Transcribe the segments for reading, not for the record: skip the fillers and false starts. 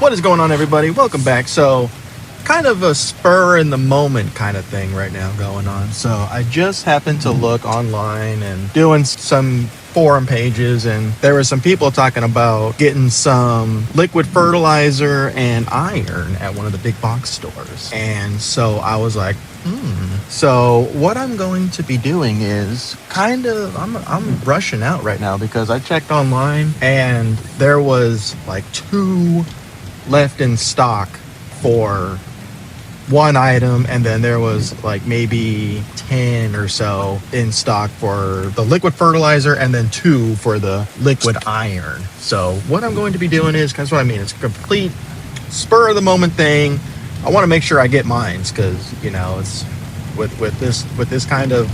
What is going on, everybody? Welcome back. So kind of a spur in the moment kind of thing right now going on. So I just happened to look online and doing some forum pages, and there were some people talking about getting some liquid fertilizer and iron at one of the big box stores. And so I was like, So what I'm going to be doing is I'm rushing out right now because I checked online and there was like 2 left in stock for one item, and then there was like maybe 10 or so in stock for the liquid fertilizer, and then 2 for the liquid iron. So what I'm going to be doing is, that's what I mean, it's a complete spur of the moment thing. I want to make sure I get mines because, you know, it's with this kind of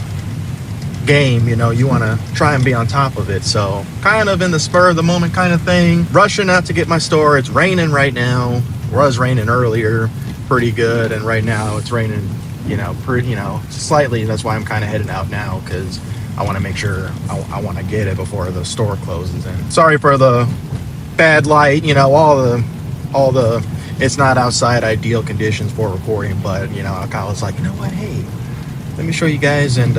game, you know, you want to try and be on top of it. So kind of in the spur of the moment kind of thing, rushing out to get my store. It's raining right now. It was raining earlier pretty good, and right now it's raining, slightly. That's why I'm kind of heading out now, because I want to make sure I want to get it before the store closes. And sorry for the bad light, all the it's not outside ideal conditions for recording, but I was like, you know what, hey, let me show you guys, and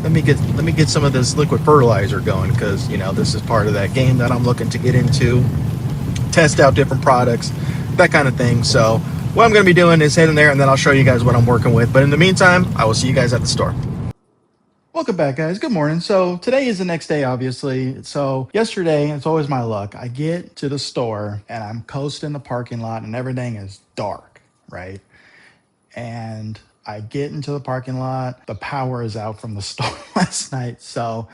let me get some of this liquid fertilizer going, because this is part of that game that I'm looking to get into, test out different products, that kind of thing. So what I'm going to be doing is heading there, and then I'll show you guys what I'm working with. But in the meantime, I will see you guys at the store. Welcome back, guys. Good morning. So today is the next day, obviously. So yesterday, it's always my luck, I get to the store and I'm coasting the parking lot and everything is dark, right? And I get into the parking lot, the power is out from the store last night. So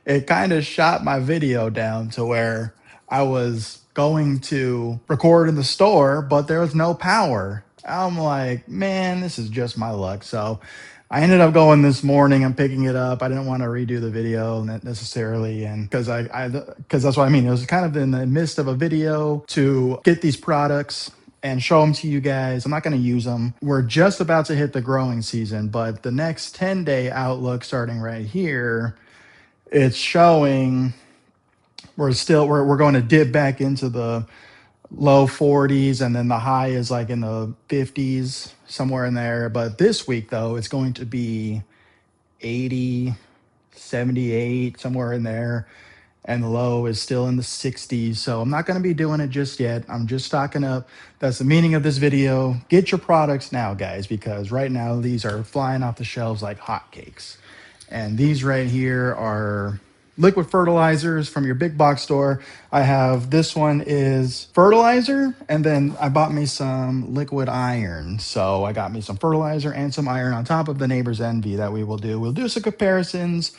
it kind of shot my video down to where I was going to record in the store, but there was no power. I'm like, man, this is just my luck. So I ended up going this morning. I'm picking it up. I didn't want to redo the video necessarily, and because that's what I mean. It was kind of in the midst of a video to get these products and show them to you guys. I'm not going to use them. We're just about to hit the growing season, but the next 10-day outlook starting right here, it's showing we're going to dip back into the low 40s, and then the high is like in the 50s, somewhere in there. But this week though, it's going to be 80, 78, somewhere in there, and the low is still in the 60s. So I'm not going to be doing it just yet. I'm just stocking up. That's the meaning of this video. Get your products now, guys, because right now these are flying off the shelves like hotcakes. And these right here are liquid fertilizers from your big box store. I have, this one is fertilizer, and then I bought me some liquid iron. So I got me some fertilizer and some iron on top of the Neighbor's Envy that we'll do some comparisons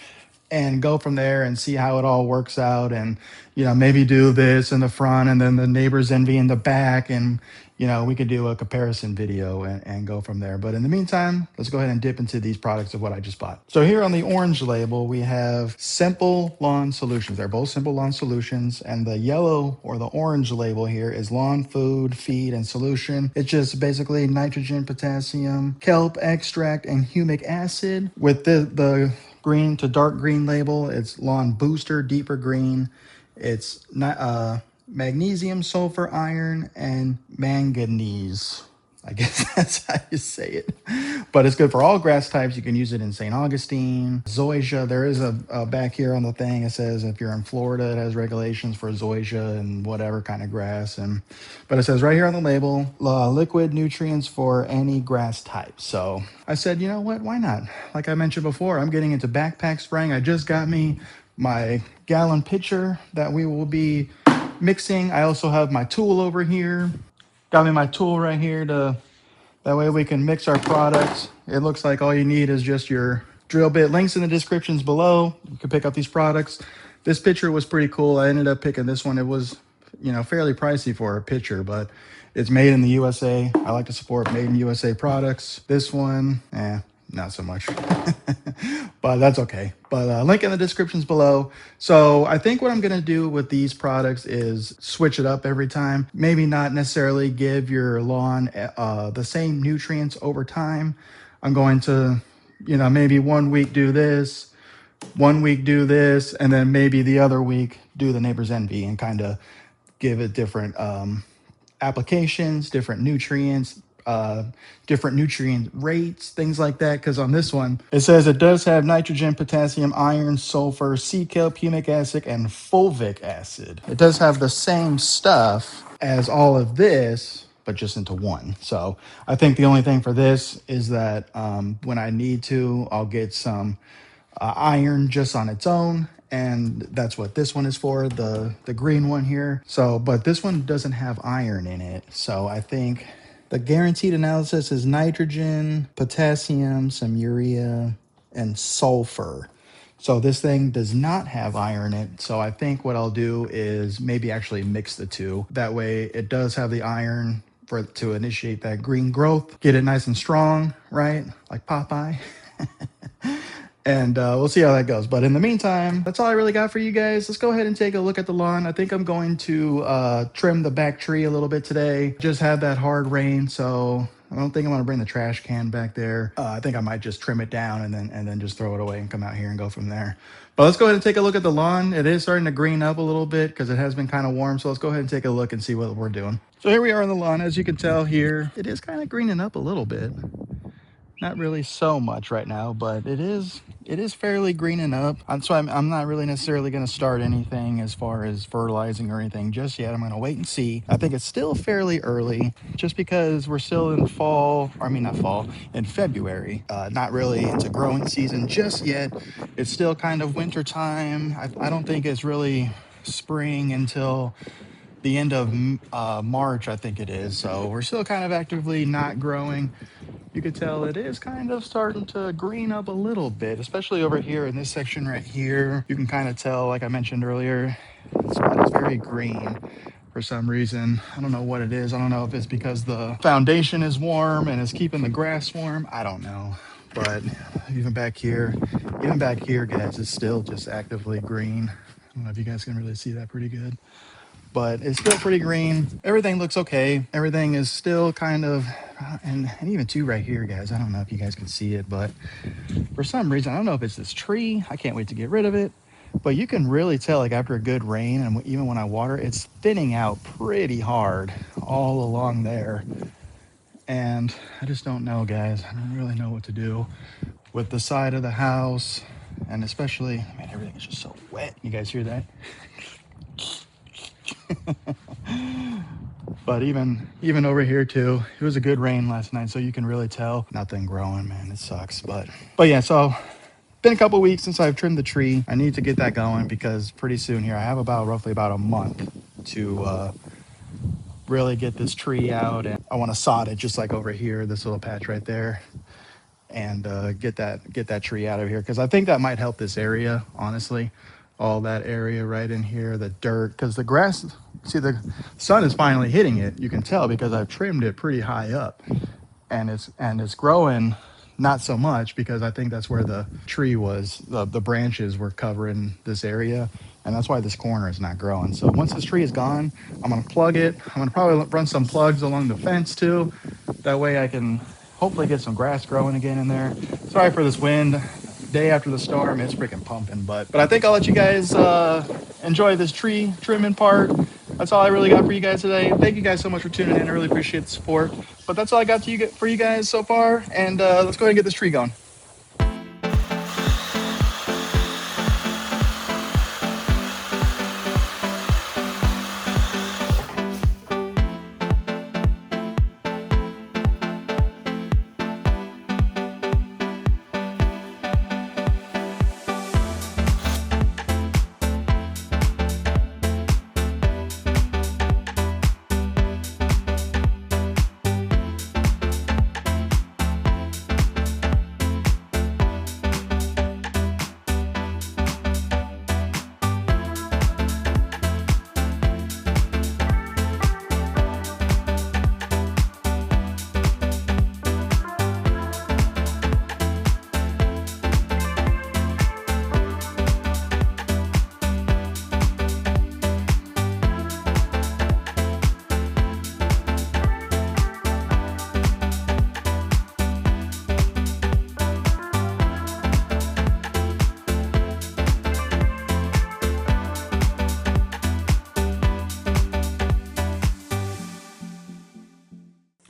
and go from there and see how it all works out, and maybe do this in the front and then the Neighbor's Envy in the back, and we could do a comparison video and go from there. But in the meantime, let's go ahead and dip into these products of what I just bought. So here on the orange label, we have Simple Lawn Solutions. They're both Simple Lawn Solutions, and the yellow or the orange label here is Lawn Food, Feed, and Solution. It's just basically nitrogen, potassium, kelp extract, and humic acid. With the green to dark green label, it's Lawn Booster, deeper green. It's not magnesium, sulfur, iron, and manganese. I guess that's how you say it. But it's good for all grass types. You can use it in St. Augustine, zoysia. There is a back here on the thing, it says if you're in Florida, it has regulations for zoysia and whatever kind of grass. But it says right here on the label, liquid nutrients for any grass type. So I said, you know what, why not? Like I mentioned before, I'm getting into backpack spraying. I just got me my gallon pitcher that we will be mixing. I also have my tool over here. Got me my tool right here that way we can mix our products. It looks like all you need is just your drill bit. Links in the descriptions below. You can pick up these products. This pitcher was pretty cool. I ended up picking this one. It was, fairly pricey for a pitcher, but it's made in the USA. I like to support made in USA products. This one, not so much, but that's okay. But link in the descriptions below. So I think what I'm going to do with these products is switch it up every time. Maybe not necessarily give your lawn the same nutrients over time. I'm going to, maybe 1 week do this, 1 week do this, and then maybe the other week do the Neighbor's Envy, and kind of give it different applications, different nutrients, different nutrient rates, things like that. Because on this one, it says it does have nitrogen, potassium, iron, sulfur, sea kelp, humic acid, and fulvic acid. It does have the same stuff as all of this, but just into one. So I think the only thing for this is that when I need to, I'll get some iron just on its own, and that's what this one is for, the green one here. So but this one doesn't have iron in it, so I think the guaranteed analysis is nitrogen, potassium, some urea, and sulfur. So this thing does not have iron in it. So I think what I'll do is maybe actually mix the two. That way it does have the iron for it to initiate that green growth, get it nice and strong, right? Like Popeye. And we'll see how that goes. But in the meantime, that's all I really got for you guys. Let's go ahead and take a look at the lawn. I think I'm going to trim the back tree a little bit today. Just had that hard rain, so I don't think I'm gonna bring the trash can back there. I think I might just trim it down and then just throw it away and come out here and go from there. But let's go ahead and take a look at the lawn. It is starting to green up a little bit because it has been kind of warm. So let's go ahead and take a look and see what we're doing. So here we are on the lawn. As you can tell here, it is kind of greening up a little bit. Not really so much right now, but it is fairly greening up. So I'm not really necessarily going to start anything as far as fertilizing or anything just yet. I'm going to wait and see. I think it's still fairly early just because we're still in fall, I mean not fall, in February. Not really into growing season just yet. It's still kind of winter time. I don't think it's really spring until the end of March, I think it is. So we're still kind of actively not growing. You can tell it is kind of starting to green up a little bit, especially over here in this section right here. You can kind of tell, like I mentioned earlier, this spot is very green for some reason. I don't know what it is. I don't know if it's because the foundation is warm and it's keeping the grass warm. I don't know. But even back here, guys, it's still just actively green. I don't know if you guys can really see that pretty good. But it's still pretty green. Everything looks okay. Everything is still kind of, and even too right here, guys. I don't know if you guys can see it, but for some reason, I don't know if it's this tree. I can't wait to get rid of it. But you can really tell, like after a good rain, and even when I water, it's thinning out pretty hard all along there. And I just don't know, guys. I don't really know what to do with the side of the house. And especially, man, everything is just so wet. You guys hear that? But even over here too, it was a good rain last night, so you can really tell nothing growing, man. It sucks. But yeah, so been a couple weeks since I've trimmed the tree. I need to get that going because pretty soon here I have roughly about a month to really get this tree out, and I want to sod it just like over here, this little patch right there, and get that tree out of here because I think that might help this area, honestly. All that area right in here, the dirt, because the grass, see, the sun is finally hitting it. You can tell because I've trimmed it pretty high up, and it's growing not so much because I think that's where the tree was. The branches were covering this area, and that's why this corner is not growing. So once this tree is gone, I'm gonna plug it. I'm gonna probably run some plugs along the fence too. That way I can hopefully get some grass growing again in there. Sorry for this wind. Day after the storm, it's freaking pumping, but I think I'll let you guys enjoy this tree trimming part. That's all I really got for you guys today. Thank you guys so much for tuning in. I really appreciate the support. But that's all I got for you guys so far, and let's go ahead and get this tree going.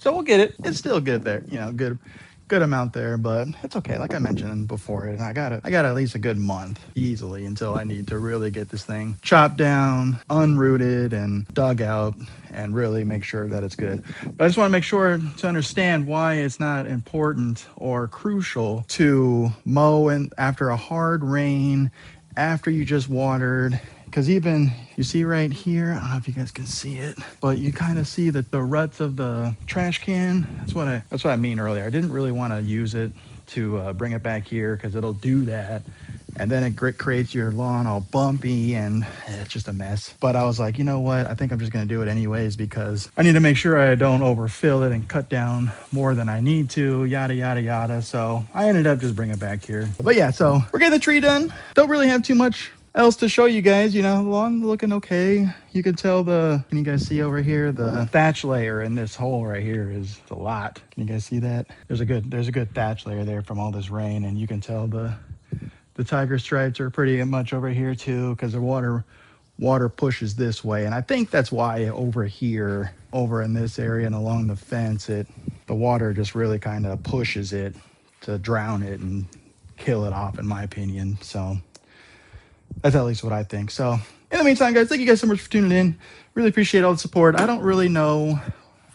So we'll get it. It's still good there, you know, good amount there, but it's okay. Like I mentioned before, I got at least a good month easily until I need to really get this thing chopped down, unrooted, and dug out, and really make sure that it's good. But I just want to make sure to understand why it's not important or crucial to mow and after a hard rain, after you just watered. Because even you see right here, I don't know if you guys can see it, but you kind of see that the ruts of the trash can. That's what I mean earlier. I didn't really want to use it to bring it back here because it'll do that, and then it creates your lawn all bumpy and it's just a mess. But I was like, you know what? I think I'm just gonna do it anyways because I need to make sure I don't overfill it and cut down more than I need to. Yada yada yada. So I ended up just bringing it back here. But yeah, so we're getting the tree done. Don't really have too much else to show you guys. You know, the lawn looking okay. You can tell can you guys see over here, the thatch layer in this hole right here is a lot. Can you guys see that? There's a good thatch layer there from all this rain, and you can tell the tiger stripes are pretty much over here too, because the water pushes this way. And I think that's why over here, over in this area and along the fence, the water just really kind of pushes it to drown it and kill it off, in my opinion. So that's at least what I think. So in the meantime, guys, thank you guys so much for tuning in. Really appreciate all the support. I don't really know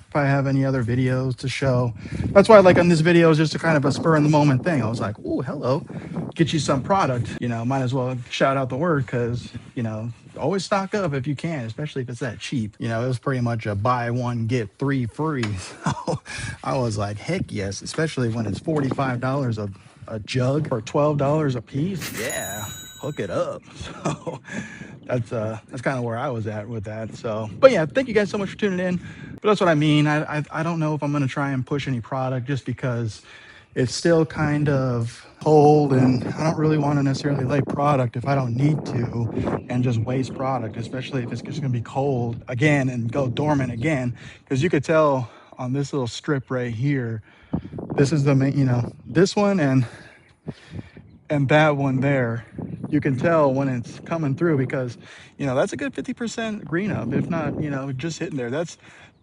if I have any other videos to show. That's why, like, on this video is just a kind of a spur in the moment thing. I was like, oh, hello, get you some product. You know, might as well shout out the word because, you know, always stock up if you can, especially if it's that cheap. You know, it was pretty much a buy one, get three free. So I was like, heck yes, especially when it's $45 a jug for $12 a piece. Yeah, hook it up. So that's kind of where I was at with that. So, but yeah, thank you guys so much for tuning in. But that's what I mean. I don't know if I'm going to try and push any product just because it's still kind of cold, and I don't really want to necessarily lay product if I don't need to and just waste product, especially if it's just going to be cold again and go dormant again. Because you could tell on this little strip right here, this is the main, you know, this one and that one there, you can tell when it's coming through because, you know, that's a good 50% green up, if not, you know, just hitting there.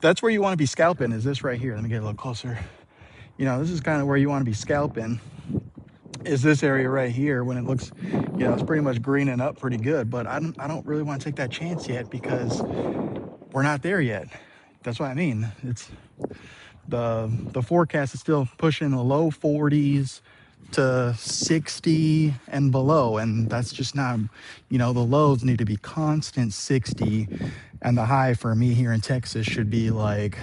That's where you want to be scalping, is this right here. Let me get a little closer. You know, this is kind of where you want to be scalping, is this area right here when it looks, you know, it's pretty much greening up pretty good. But I don't really want to take that chance yet because we're not there yet. That's what I mean. It's the forecast is still pushing the low 40s to 60 and below, and that's just not, you know, the lows need to be constant 60, and the high for me here in Texas should be like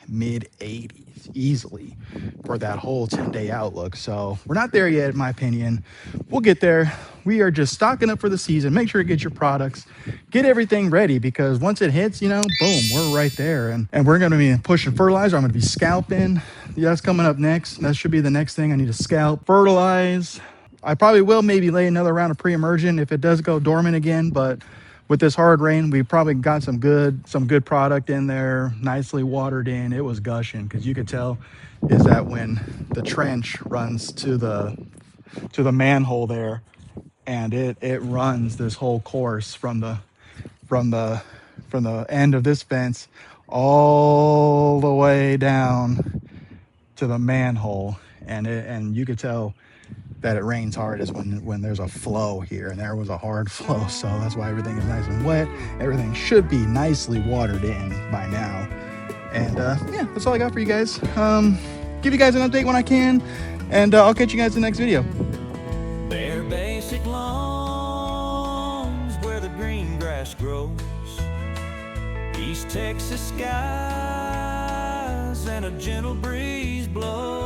mid 80s easily for that whole 10-day outlook. So we're not there yet, in my opinion. We'll get there. We are just stocking up for the season. Make sure to get your products, get everything ready, because once it hits, you know, boom, we're right there. And we're going to be pushing fertilizer. I'm going to be scalping. Yeah, that's coming up next. That should be the next thing. I need to scalp, fertilize. I probably will maybe lay another round of pre-emergent if it does go dormant again, but with this hard rain, we probably got some good product in there, nicely watered in. It was gushing, because you could tell is that when the trench runs to the manhole there, and it runs this whole course from the end of this fence all the way down to the manhole, and you could tell that it rains hard is when there's a flow here, and there was a hard flow. So that's why everything is nice and wet. Everything should be nicely watered in by now. And yeah, that's all I got for you guys. Give you guys an update when I can, and I'll catch you guys in the next video. Bare basic lawns where the green grass grows, East Texas skies and a gentle breeze blows.